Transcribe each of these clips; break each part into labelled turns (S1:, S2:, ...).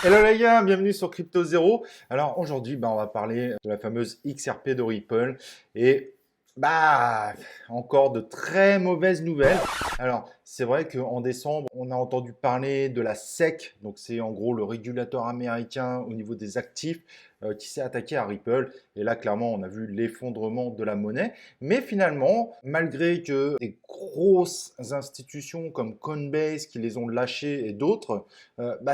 S1: Hello les gars, bienvenue sur Crypto Zero. Alors aujourd'hui, on va parler de la fameuse XRP de Ripple et bah encore de très mauvaises nouvelles. Alors c'est vrai qu'en décembre, on a entendu parler de la SEC, donc c'est en gros le régulateur américain au niveau des actifs qui s'est attaqué à Ripple. Et là clairement, on a vu l'effondrement de la monnaie. Mais finalement, malgré que des grosses institutions comme Coinbase qui les ont lâchés et d'autres,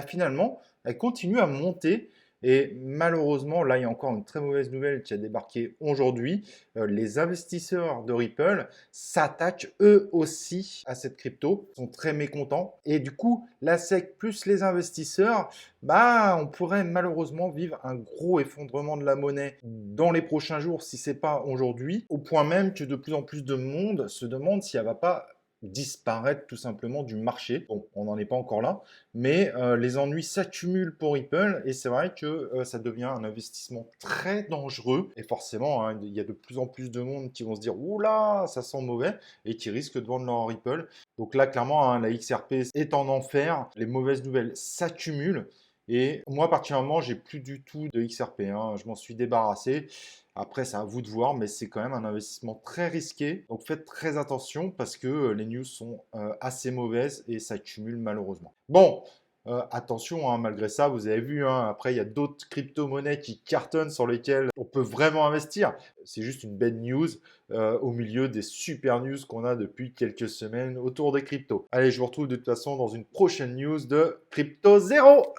S1: finalement elle continue à monter. Et malheureusement, là, il y a encore une très mauvaise nouvelle qui a débarqué aujourd'hui. Les investisseurs de Ripple s'attaquent eux aussi à cette crypto, sont très mécontents. Et du coup, la SEC plus les investisseurs, on pourrait malheureusement vivre un gros effondrement de la monnaie dans les prochains jours, si ce n'est pas aujourd'hui, au point même que de plus en plus de monde se demande si elle va pas disparaître tout simplement du marché. Bon, on n'en est pas encore là, mais les ennuis s'accumulent pour Ripple et c'est vrai que ça devient un investissement très dangereux. Et forcément, hein, il y a de plus en plus de monde qui vont se dire oula, ça sent mauvais et qui risquent de vendre leur Ripple. Donc là, clairement, hein, la XRP est en enfer, les mauvaises nouvelles s'accumulent. Et moi, particulièrement, j'ai plus du tout de XRP, hein. Je m'en suis débarrassé. Après, c'est à vous de voir, mais c'est quand même un investissement très risqué. Donc faites très attention parce que les news sont assez mauvaises et ça cumule malheureusement. Bon, attention, hein, malgré ça, vous avez vu, hein, après, il y a d'autres crypto-monnaies qui cartonnent sur lesquelles on peut vraiment investir. C'est juste une belle news au milieu des super news qu'on a depuis quelques semaines autour des cryptos. Allez, je vous retrouve de toute façon dans une prochaine news de Crypto Zero.